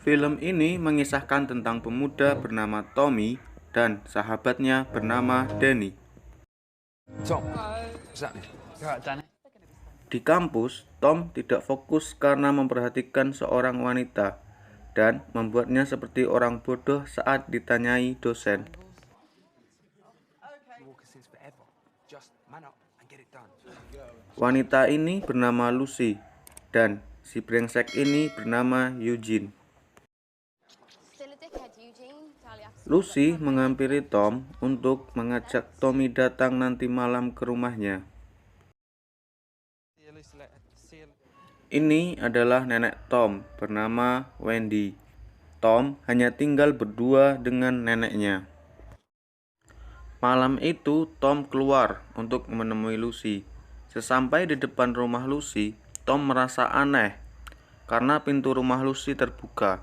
Film ini mengisahkan tentang pemuda bernama Tommy dan sahabatnya bernama Danny. Tom, what's happening? Right, Danny. Di kampus, Tom tidak fokus karena memperhatikan seorang wanita dan membuatnya seperti orang bodoh saat ditanyai dosen. Walker since forever. Just man up and get it done. Wanita ini bernama Lucy dan si brengsek ini bernama Eugene. Still a dickhead, Eugene. Charlie Axel. Lucy menghampiri Tom untuk mengajak Tommy datang nanti malam ke rumahnya. Ini adalah nenek Tom bernama Wendy. Tom hanya tinggal berdua dengan neneknya. Malam itu Tom keluar untuk menemui Lucy. Sesampai di depan rumah Lucy, Tom merasa aneh karena pintu rumah Lucy terbuka.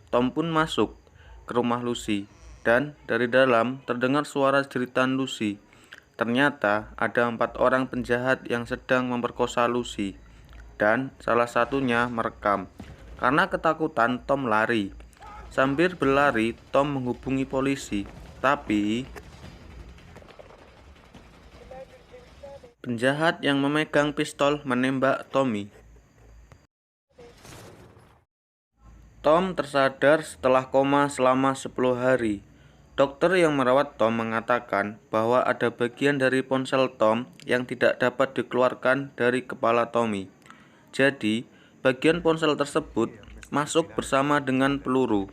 Tom pun masuk ke rumah Lucy dan dari dalam terdengar suara jeritan Lucy. Ternyata ada 4 orang penjahat yang sedang memperkosa Lucy dan salah satunya merekam. Karena ketakutan, Tom lari. Sambil berlari, Tom menghubungi polisi, tapi penjahat yang memegang pistol menembak Tommy. Tom tersadar setelah koma selama 10 hari. Dokter yang merawat Tom mengatakan bahwa ada bagian dari ponsel Tom yang tidak dapat dikeluarkan dari kepala Tommy. Jadi, bagian ponsel tersebut masuk bersama dengan peluru.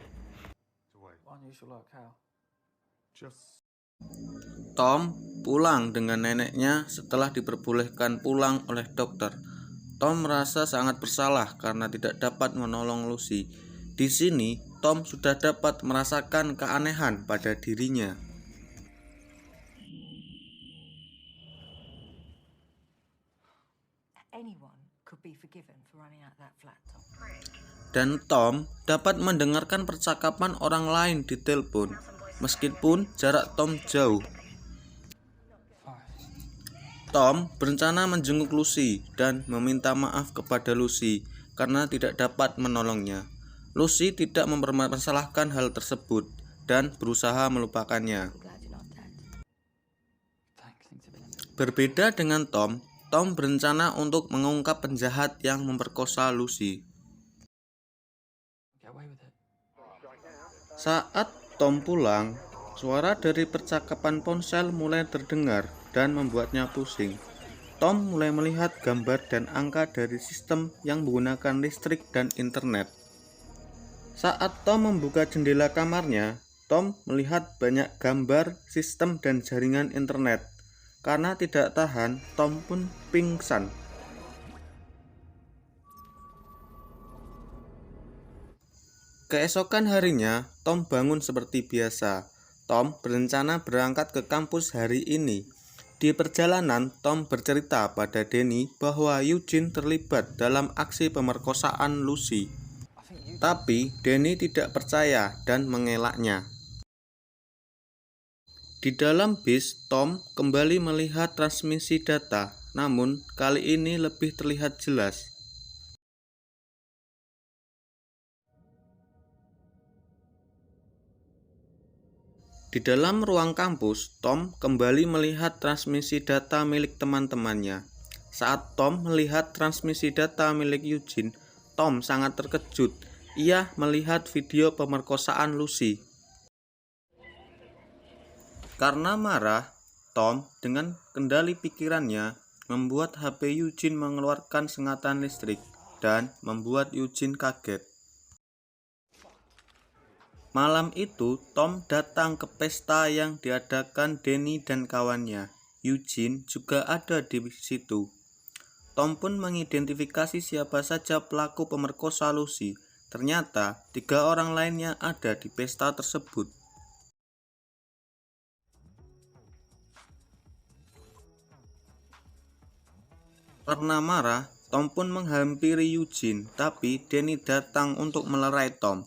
Tom pulang dengan neneknya setelah diperbolehkan pulang oleh dokter. Tom merasa sangat bersalah karena tidak dapat menolong Lucy. Di sini, Tom sudah dapat merasakan keanehan pada dirinya. Dan Tom dapat mendengarkan percakapan orang lain di telepon, meskipun jarak Tom jauh. Tom berencana menjenguk Lucy dan meminta maaf kepada Lucy karena tidak dapat menolongnya. Lucy tidak mempermasalahkan hal tersebut dan berusaha melupakannya. Berbeda dengan Tom, Tom berencana untuk mengungkap penjahat yang memperkosa Lucy. Saat Tom pulang, suara dari percakapan ponsel mulai terdengar dan membuatnya pusing. Tom mulai melihat gambar dan angka dari sistem yang menggunakan listrik dan internet. Saat Tom membuka jendela kamarnya, Tom melihat banyak gambar, sistem, dan jaringan internet. Karena tidak tahan, Tom pun pingsan. Keesokan harinya, Tom bangun seperti biasa. Tom berencana berangkat ke kampus hari ini. Di perjalanan, Tom bercerita pada Danny bahwa Eugene terlibat dalam aksi pemerkosaan Lucy. Tapi Danny tidak percaya dan mengelaknya. Di dalam bis, Tom kembali melihat transmisi data, namun kali ini lebih terlihat jelas. Di dalam ruang kampus, Tom kembali melihat transmisi data milik teman-temannya. Saat Tom melihat transmisi data milik Eugene, Tom sangat terkejut. Ia melihat video pemerkosaan Lucy. Karena marah, Tom dengan kendali pikirannya membuat HP Eugene mengeluarkan sengatan listrik dan membuat Eugene kaget. Malam itu, Tom datang ke pesta yang diadakan Danny dan kawannya. Eugene juga ada di situ. Tom pun mengidentifikasi siapa saja pelaku pemerkosa Lucy. Ternyata 3 orang lainnya ada di pesta tersebut. Karena marah, Tom pun menghampiri Eugene, tapi Danny datang untuk melerai Tom.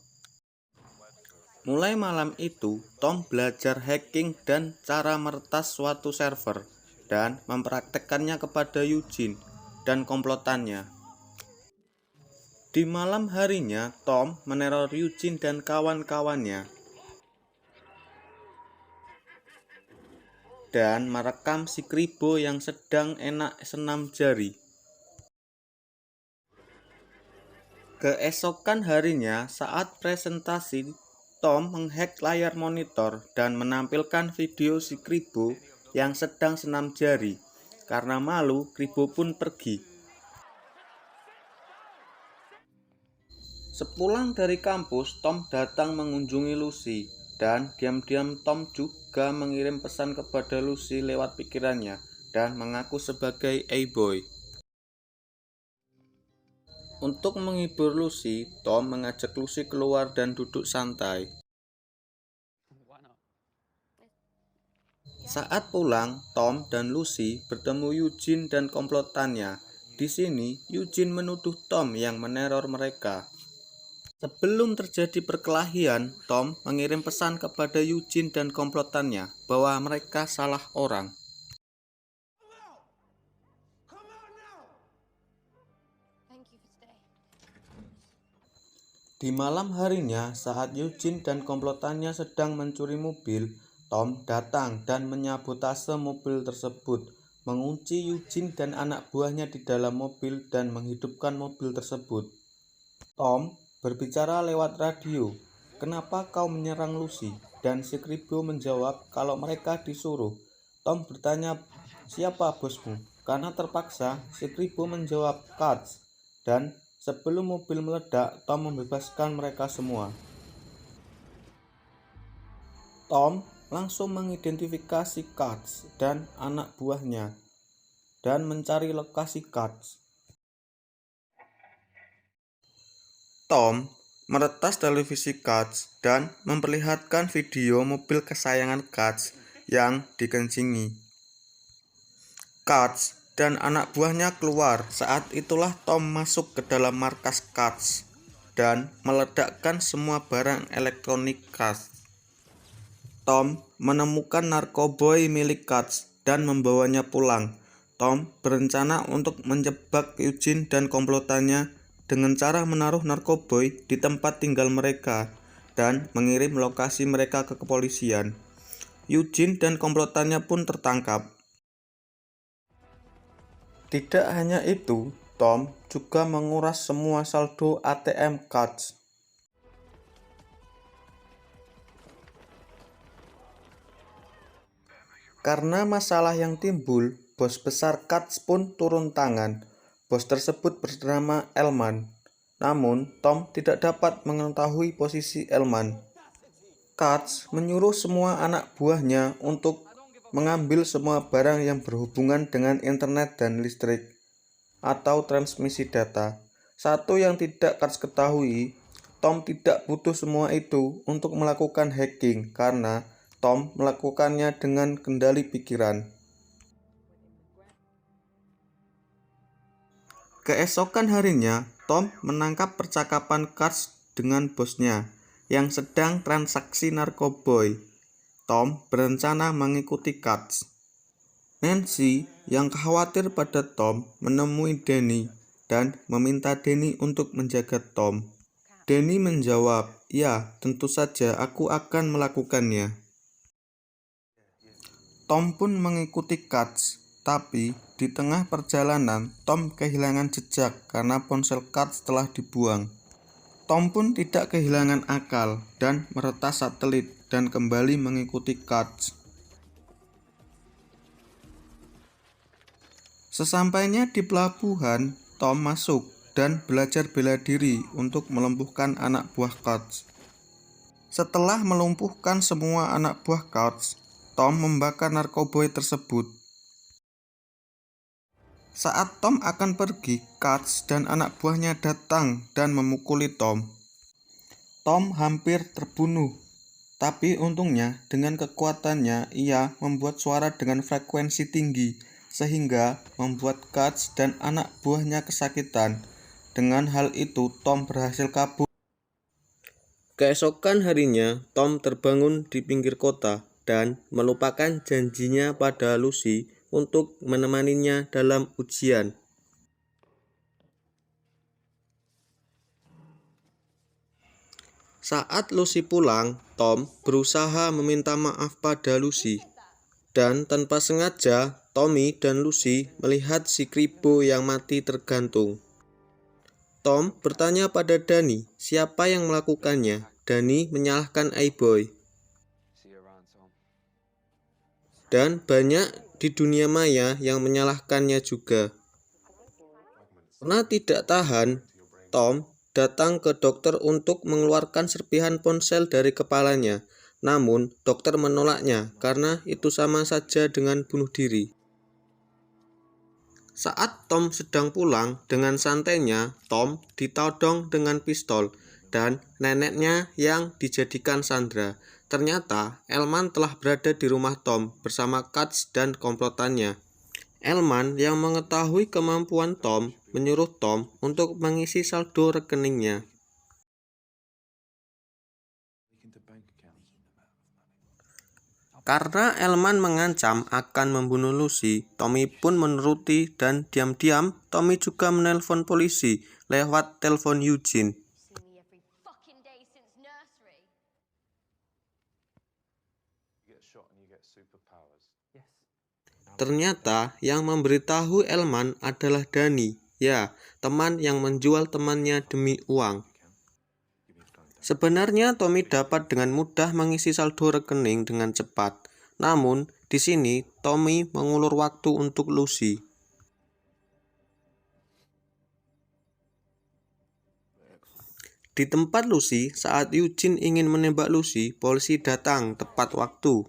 Mulai malam itu, Tom belajar hacking dan cara meretas suatu server dan mempraktekkannya kepada Eugene dan komplotannya. Di malam harinya, Tom meneror Eugene dan kawan-kawannya dan merekam si Kribo yang sedang enak senam jari. Keesokan harinya, saat presentasi, Tom menghack layar monitor dan menampilkan video si Kribo yang sedang senam jari. Karena malu, Kribo pun pergi. Sepulang dari kampus, Tom datang mengunjungi Lucy, dan diam-diam Tom juga mengirim pesan kepada Lucy lewat pikirannya dan mengaku sebagai A-boy. Untuk menghibur Lucy, Tom mengajak Lucy keluar dan duduk santai. Saat pulang, Tom dan Lucy bertemu Eugene dan komplotannya. Di sini, Eugene menuduh Tom yang meneror mereka. Sebelum terjadi perkelahian, Tom mengirim pesan kepada Eugene dan komplotannya bahwa mereka salah orang. Thank you for today. Di malam harinya, saat Eugene dan komplotannya sedang mencuri mobil, Tom datang dan menyabotase mobil tersebut, mengunci Eugene dan anak buahnya di dalam mobil dan menghidupkan mobil tersebut. Tom berbicara lewat radio, "Kenapa kau menyerang Lucy?" Dan si Kribo menjawab kalau mereka disuruh. Tom bertanya, "Siapa bosmu?" Karena terpaksa, si Kribo menjawab, "Katz." Dan sebelum mobil meledak, Tom membebaskan mereka semua. Tom langsung mengidentifikasi Katz dan anak buahnya dan mencari lokasi Katz. Tom meretas televisi Katz dan memperlihatkan video mobil kesayangan Katz yang dikencingi. Katz dan anak buahnya keluar. Saat itulah Tom masuk ke dalam markas Katz dan meledakkan semua barang elektronik Katz. Tom menemukan narkoboy milik Katz dan membawanya pulang. Tom berencana untuk menjebak Eugene dan komplotannya dengan cara menaruh narkoboy di tempat tinggal mereka dan mengirim lokasi mereka ke kepolisian. Eugene dan komplotannya pun tertangkap. Tidak hanya itu, Tom juga menguras semua saldo ATM Katz. Karena masalah yang timbul, bos besar Katz pun turun tangan. Bos tersebut bernama Elman. Namun, Tom tidak dapat mengetahui posisi Elman. Katz menyuruh semua anak buahnya untuk mengambil semua barang yang berhubungan dengan internet dan listrik atau transmisi data. Satu yang tidak Katz ketahui, Tom tidak butuh semua itu untuk melakukan hacking karena Tom melakukannya dengan kendali pikiran. Keesokan harinya, Tom menangkap percakapan Katz dengan bosnya yang sedang transaksi narkoboy. Tom berencana mengikuti Katz. Nancy yang khawatir pada Tom menemui Danny dan meminta Danny untuk menjaga Tom. Danny menjawab, "Ya, tentu saja aku akan melakukannya." Tom pun mengikuti Katz. Tapi, di tengah perjalanan, Tom kehilangan jejak karena ponsel Katz telah dibuang. Tom pun tidak kehilangan akal dan meretas satelit dan kembali mengikuti Katz. Sesampainya di pelabuhan, Tom masuk dan belajar bela diri untuk melumpuhkan anak buah Katz. Setelah melumpuhkan semua anak buah Katz, Tom membakar narkoboy tersebut. Saat Tom akan pergi, Katz dan anak buahnya datang dan memukuli Tom. Tom hampir terbunuh, tapi untungnya dengan kekuatannya ia membuat suara dengan frekuensi tinggi sehingga membuat Katz dan anak buahnya kesakitan. Dengan hal itu, Tom berhasil kabur. Keesokan harinya, Tom terbangun di pinggir kota dan melupakan janjinya pada Lucy untuk menemaninya dalam ujian. Saat Lucy pulang, Tom berusaha meminta maaf pada Lucy. Dan tanpa sengaja, Tommy dan Lucy melihat si Kribo yang mati tergantung. Tom bertanya pada Danny siapa yang melakukannya. Danny menyalahkan A-Boy. See you around, Tom. Dan banyak di dunia maya yang menyalahkannya juga. Karena tidak tahan, Tom datang ke dokter untuk mengeluarkan serpihan ponsel dari kepalanya. Namun, dokter menolaknya karena itu sama saja dengan bunuh diri. Saat Tom sedang pulang, dengan santainya, Tom ditodong dengan pistol dan neneknya yang dijadikan sandera. Ternyata, Elman telah berada di rumah Tom bersama Katz dan komplotannya. Elman yang mengetahui kemampuan Tom menyuruh Tom untuk mengisi saldo rekeningnya. Karena Elman mengancam akan membunuh Lucy, Tommy pun menuruti dan diam-diam Tommy juga menelpon polisi lewat telepon Eugene. See me every fucking day since nursery. Ternyata yang memberitahu Elman adalah Danny, ya, teman yang menjual temannya demi uang. Sebenarnya Tommy dapat dengan mudah mengisi saldo rekening dengan cepat. Namun, di sini Tommy mengulur waktu untuk Lucy. Di tempat Lucy, saat Eugene ingin menembak Lucy, polisi datang tepat waktu.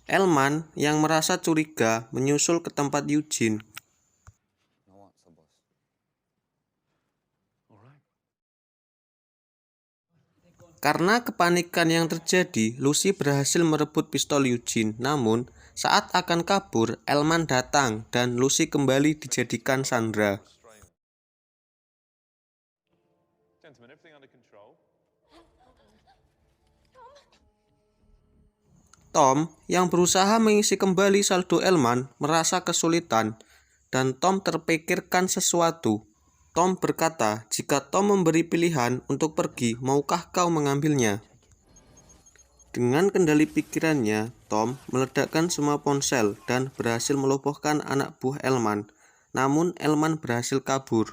Elman yang merasa curiga menyusul ke tempat Eugene. Karena kepanikan yang terjadi, Lucy berhasil merebut pistol Eugene. Namun, saat akan kabur, Elman datang dan Lucy kembali dijadikan sandera. Tom yang berusaha mengisi kembali saldo Elman merasa kesulitan dan Tom terpikirkan sesuatu. Tom berkata, jika Tom memberi pilihan untuk pergi, maukah kau mengambilnya? Dengan kendali pikirannya, Tom meledakkan semua ponsel dan berhasil melumpuhkan anak buah Elman. Namun Elman berhasil kabur.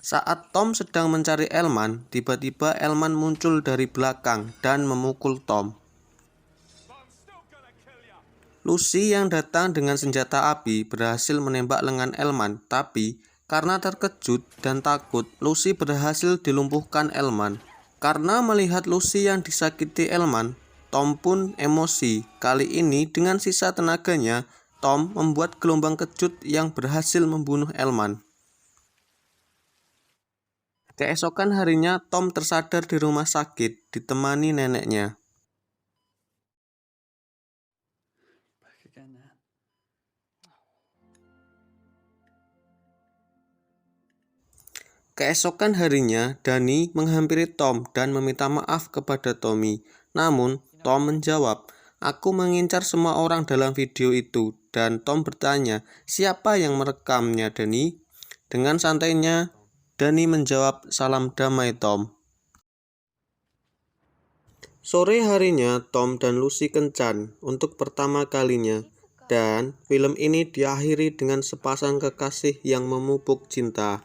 Saat Tom sedang mencari Elman, tiba-tiba Elman muncul dari belakang dan memukul Tom. Lucy yang datang dengan senjata api berhasil menembak lengan Elman, tapi karena terkejut dan takut, Lucy berhasil dilumpuhkan Elman. Karena melihat Lucy yang disakiti Elman, Tom pun emosi. Kali ini dengan sisa tenaganya, Tom membuat gelombang kejut yang berhasil membunuh Elman. Keesokan harinya, Tom tersadar di rumah sakit, ditemani neneknya. Keesokan harinya, Danny menghampiri Tom dan meminta maaf kepada Tommy. Namun, Tom menjawab, "Aku mengincar semua orang dalam video itu." Dan Tom bertanya, "Siapa yang merekamnya, Danny?" Dengan santainya, Danny menjawab, "Salam damai, Tom." Sore harinya, Tom dan Lucy kencan untuk pertama kalinya. Dan film ini diakhiri dengan sepasang kekasih yang memupuk cinta.